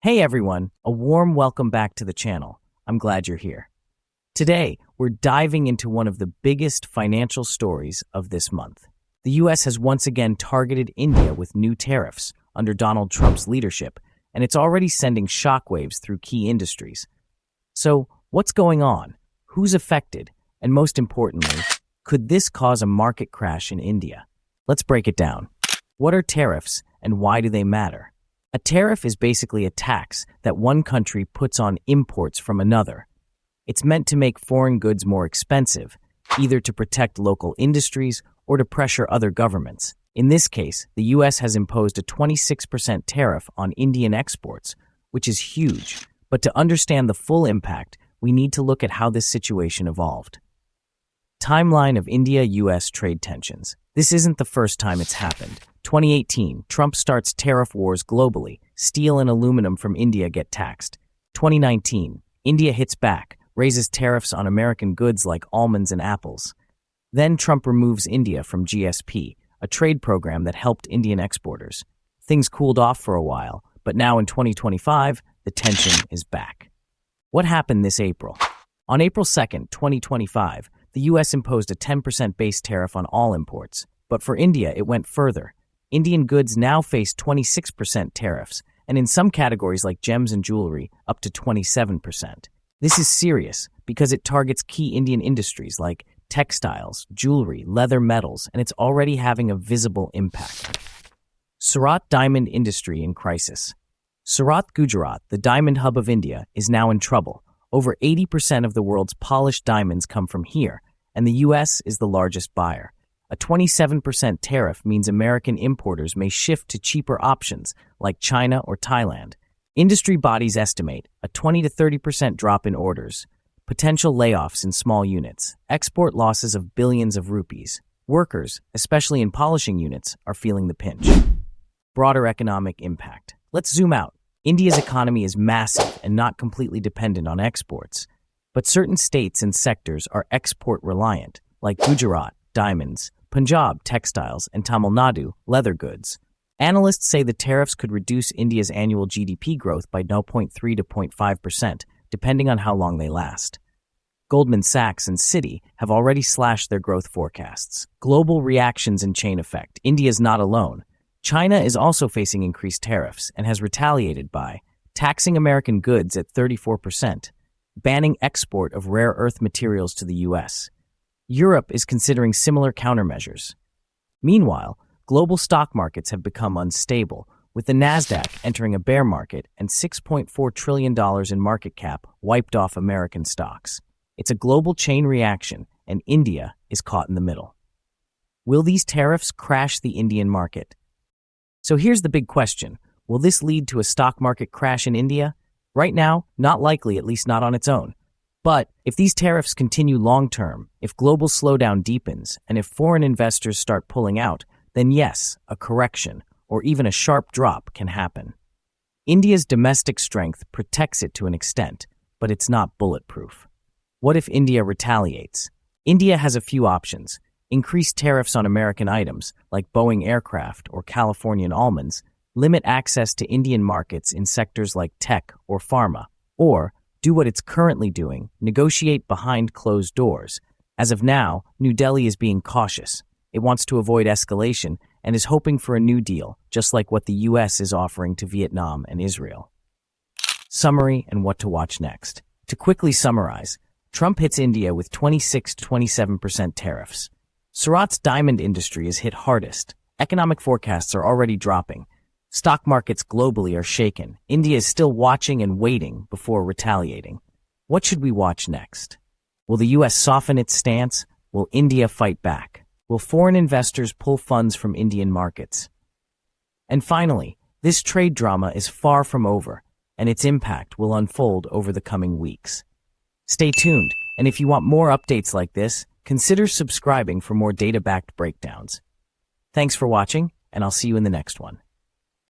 Hey everyone, a warm welcome back to the channel. I'm glad you're here. Today, we're diving into one of the biggest financial stories of this month. The US has once again targeted India with new tariffs under Donald Trump's leadership, and it's already sending shockwaves through key industries. So, what's going on? Who's affected? And most importantly, could this cause a market crash in India? Let's break it down. What are tariffs and why do they matter? A tariff is basically a tax that one country puts on imports from another. It's meant to make foreign goods more expensive, either to protect local industries or to pressure other governments. In this case, the US has imposed a 26% tariff on Indian exports, which is huge. But to understand the full impact, we need to look at how this situation evolved. Timeline of India-US trade tensions. This isn't the first time it's happened. 2018, Trump starts tariff wars globally. Steel and aluminum from India get taxed. 2019, India hits back, raises tariffs on American goods like almonds and apples. Then Trump removes India from GSP, a trade program that helped Indian exporters. Things cooled off for a while, but now in 2025, the tension is back. What happened this April? On April 2nd, 2025, the US imposed a 10% base tariff on all imports. But for India, it went further. Indian goods now face 26% tariffs, and in some categories like gems and jewelry, up to 27%. This is serious because it targets key Indian industries like textiles, jewelry, leather metals, and it's already having a visible impact. Surat diamond industry in crisis. Surat, Gujarat, the diamond hub of India, is now in trouble. Over 80% of the world's polished diamonds come from here, and the US is the largest buyer. A 27% tariff means American importers may shift to cheaper options like China or Thailand. Industry bodies estimate a 20 to 30% drop in orders, potential layoffs in small units, export losses of billions of rupees. Workers, especially in polishing units, are feeling the pinch. Broader economic impact. Let's zoom out. India's economy is massive and not completely dependent on exports. But certain states and sectors are export-reliant, like Gujarat, diamonds, Punjab, textiles, and Tamil Nadu, leather goods. Analysts say the tariffs could reduce India's annual GDP growth by 0.3 to 0.5%, depending on how long they last. Goldman Sachs and Citi have already slashed their growth forecasts. Global reactions and chain effect. India's not alone. China is also facing increased tariffs and has retaliated by taxing American goods at 34%, banning export of rare earth materials to the US. Europe is considering similar countermeasures. Meanwhile, global stock markets have become unstable, with the Nasdaq entering a bear market and $6.4 trillion in market cap wiped off American stocks. It's a global chain reaction, and India is caught in the middle. Will these tariffs crash the Indian market? So here's the big question. Will this lead to a stock market crash in India? Right now, not likely, at least not on its own. But if these tariffs continue long-term, if global slowdown deepens, and if foreign investors start pulling out, then yes, a correction, or even a sharp drop can happen. India's domestic strength protects it to an extent, but it's not bulletproof. What if India retaliates? India has a few options. Increase tariffs on American items, like Boeing aircraft or Californian almonds, limit access to Indian markets in sectors like tech or pharma, or do what it's currently doing, negotiate behind closed doors. As of now, New Delhi is being cautious. It wants to avoid escalation and is hoping for a new deal, just like what the US is offering to Vietnam and Israel. Summary and what to watch next. To quickly summarize, Trump hits India with 26 to 27% tariffs. Surat's diamond industry is hit hardest. Economic forecasts are already dropping. Stock markets globally are shaken. India is still watching and waiting before retaliating. What should we watch next? Will the US soften its stance? Will India fight back? Will foreign investors pull funds from Indian markets? And finally, this trade drama is far from over, and its impact will unfold over the coming weeks. Stay tuned, and if you want more updates like this, consider subscribing for more data-backed breakdowns. Thanks for watching, and I'll see you in the next one.